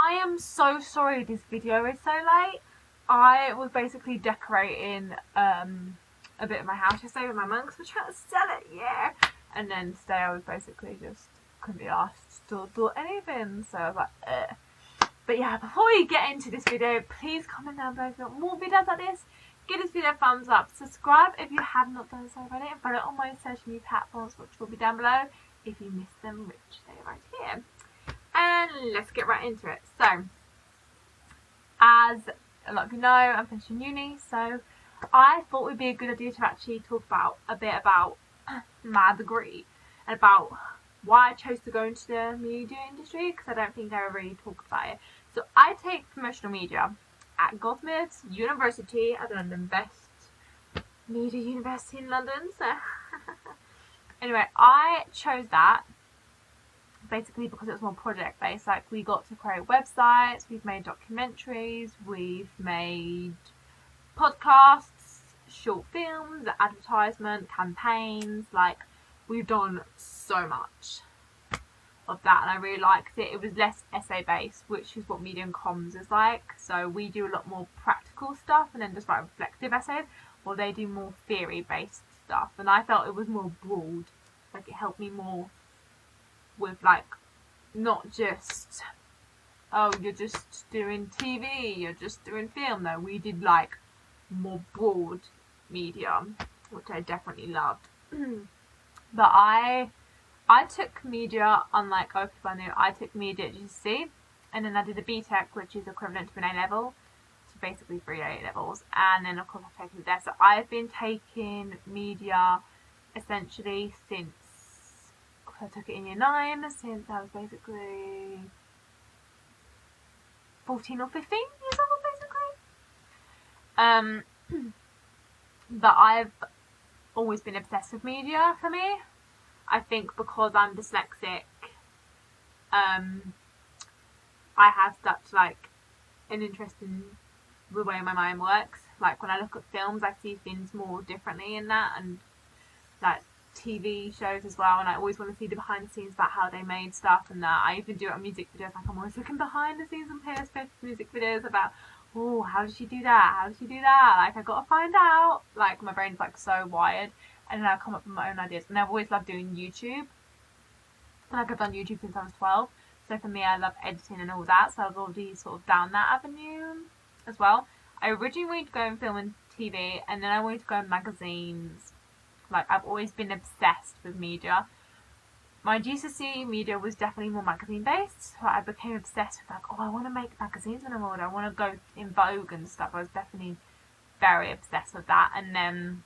I am so sorry this video is so late. I was basically decorating a bit of my house yesterday with my mum because we're trying to sell it, yeah. And then today I was basically just couldn't be asked to do anything, so I was like, ugh. But yeah, before we get into this video, please comment down below if you want more videos like this. Give this video a thumbs up, subscribe if you have not done so already, and follow on my social media platforms, which will be down below if you missed them, which they are right here. And let's get right into it. So, as a lot of you know, I'm finishing uni, so I thought it would be a good idea to actually talk about a bit about my degree and about why I chose to go into the media industry, because I don't think I ever really talked about it. So I take promotional media at Goldsmiths University at London, best media university in London. So anyway, I chose that basically because it was more project based. Like, we got to create websites, we've made documentaries, we've made podcasts, short films, advertisement, campaigns. Like, we've done so much of that, and I really liked it. It was less essay based, which is what media and comms is like. So we do a lot more practical stuff and then just like reflective essays, while they do more theory based stuff. And I felt it was more broad. Like, it helped me more with, like, not just, oh, you're just doing TV, you're just doing film. No, we did like more broad media, which I definitely loved. But I took media, unlike other people I knew. I took media at GCSE, and then I did a BTEC, which is equivalent to an A-level, so basically 3 A-levels, and then of course I've taken it there. So I've been taking media essentially since I took it in year 9, since I was basically 14 or 15 years old, basically. But I've always been obsessed with media for me. I think because I'm dyslexic, I have such like an interest in the way my mind works. Like, when I look at films, I see things more differently in that, and like TV shows as well. And I always want to see the behind the scenes about how they made stuff and that. I even do it on music videos. Like, I'm always looking behind the scenes on Taylor Swift music videos about, oh, how did she do that? How did she do that? Like, I gotta find out. Like, my brain's like so wired. And then I come up with my own ideas. And I've always loved doing YouTube. Like, I've done YouTube since I was 12. So for me, I love editing and all that. So I've already sort of down that avenue as well. I originally wanted to go in film and TV. And then I wanted to go in magazines. Like, I've always been obsessed with media. My GCSE media was definitely more magazine based. So I became obsessed with, like, oh, I want to make magazines when I'm older. I want to go in Vogue and stuff. I was definitely very obsessed with that. And then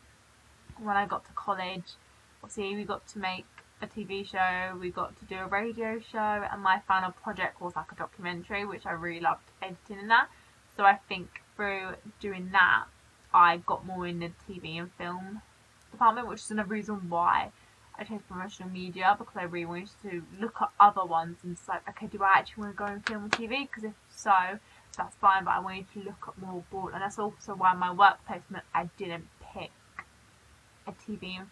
when I got to college, obviously we got to make a TV show, we got to do a radio show, and my final project was like a documentary, which I really loved editing in that. So I think through doing that, I got more in the TV and film department, which is another reason why I chose promotional media, because I really wanted to look at other ones and it's like, okay, do I actually want to go in film and TV? Because if so, that's fine, but I wanted to look at more broad. And that's also why my work placement, I didn't pick a TV and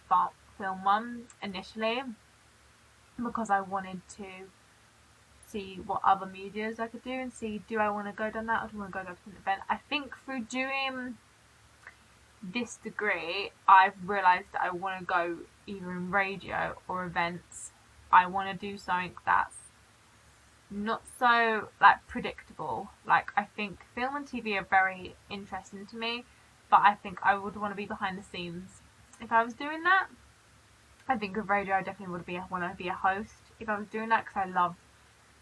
film one initially, because I wanted to see what other medias I could do and see, do I want to go down that or do I want to go down to an event. I think through doing this degree, I've realised that I want to go either in radio or events. I want to do something that's not so like predictable. Like, I think film and TV are very interesting to me, but I think I would want to be behind the scenes if I was doing that. I think with radio, I definitely want to be a host if I was doing that, because I love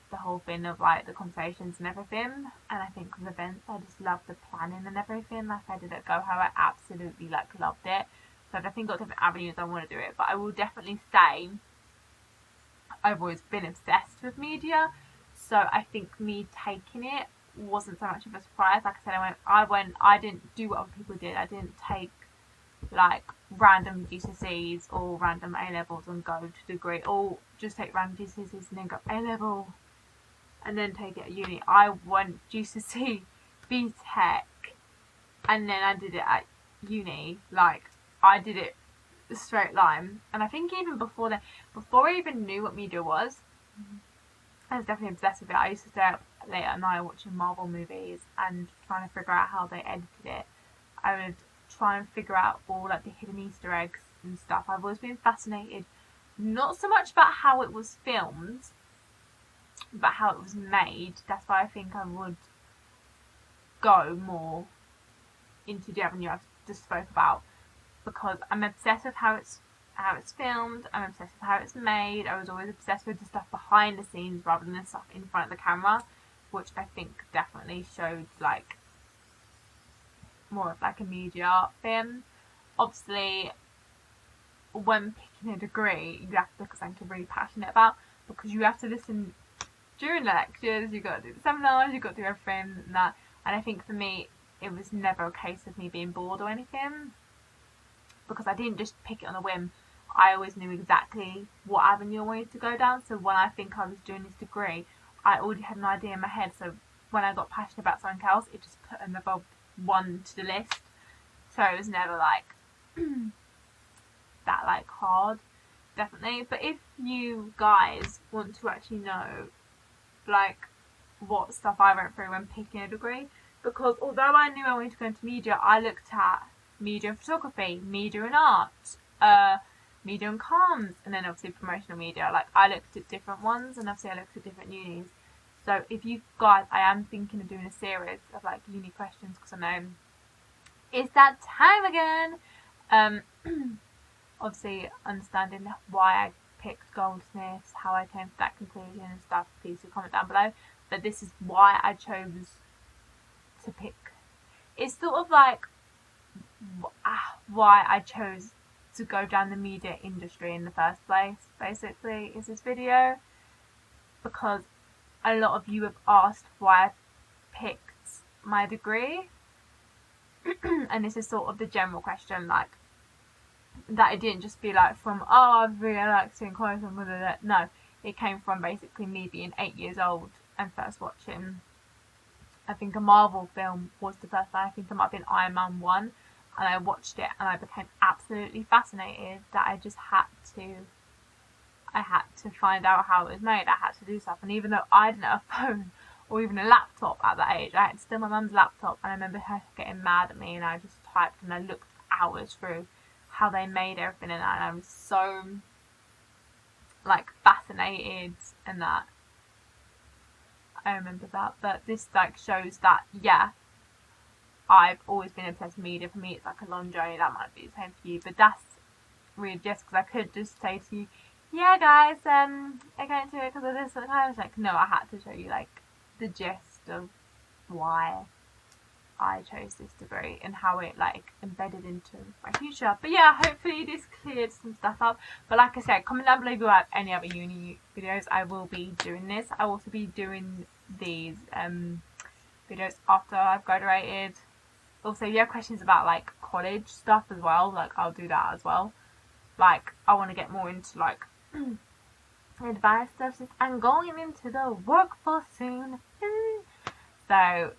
the whole thing of like the conversations and everything. And I think with events, I just love the planning and everything. Like, I did at Go How, I absolutely like loved it. So I've definitely got different avenues I want to do it, but I will definitely say I've always been obsessed with media. So I think me taking it wasn't so much of a surprise. Like I said, I didn't do what other people did. I didn't take like random GCSEs or random A-levels and go to degree, or just take random GCSEs and then go A-level and then take it at uni. I went GCSE, BTEC, and then I did it at uni. Like, I did it straight line. And I think even before I even knew what media was, I was definitely obsessed with it. I used to stay up late at night watching Marvel movies and trying to figure out how they edited it. I would try and figure out all like the hidden Easter eggs and stuff. I've always been fascinated, not so much about how it was filmed, but how it was made. That's why I think I would go more into the avenue I've just spoke about, because I'm obsessed with how it's filmed. I'm obsessed with how it's made. I was always obsessed with the stuff behind the scenes rather than the stuff in front of the camera, which I think definitely showed like more of like a media thing. Obviously, when picking a degree, you have to pick something you're really passionate about, because you have to listen during the lectures, you've got to do the seminars, you've got to do everything and that. And I think for me, it was never a case of me being bored or anything, because I didn't just pick it on a whim. I always knew exactly what avenue I wanted to go down. So when I think I was doing this degree, I already had an idea in my head. So when I got passionate about something else, it just put another one to the list. So it was never like that like hard, definitely. But if you guys want to actually know like what stuff I went through when picking a degree, because although I knew I wanted to go into media, I looked at media and photography, media and art, media and comms, and then obviously promotional media. Like I looked at different ones, and obviously I looked at different unis. So if you guys, I am thinking of doing a series of like uni questions, because I know it's that time again. Obviously understanding why I picked goldsmiths, how I came to that conclusion and stuff, please do comment down below. But this is why I chose to pick. It's sort of like why I chose to go down the media industry in the first place, basically, is this video. Because a lot of you have asked why I picked my degree. And this is sort of the general question, like, that it didn't just be like from, oh, I really like doing college and blah, blah, blah. No, it came from basically me being 8 years old and first watching, I think a Marvel film was the first one. I think it might have been Iron Man 1, and I watched it and I became absolutely fascinated that I had to find out how it was made. I had to do stuff, and even though I didn't have a phone or even a laptop at that age, I had to steal my mum's laptop, and I remember her getting mad at me, and I just typed and I looked hours through how they made everything in that, and I was so like fascinated in that. I remember that. But this like shows that, yeah, I've always been obsessed with media. For me, it's like a long journey. That might be the same for you, but that's really just because I could just say to you, yeah guys, I got into it because of this at the time. It's like, no, I had to show you like the gist of why I chose this degree and how it like embedded into my future. But yeah, hopefully this cleared some stuff up. But like I said, comment down below if you have any other uni videos. I will be doing this. I'll also be doing these videos after I've graduated. Also, if you have questions about like college stuff as well, like I'll do that as well. Like I want to get more into like advanced stuff since I'm going into the workforce soon. So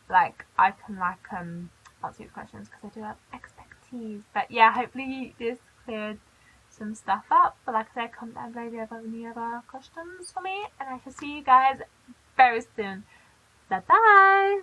like I can like answer these questions because I do have expertise. But yeah, hopefully this cleared some stuff up. But like I said, comment down below if you have any other questions for me, and I shall see you guys very soon. Bye bye.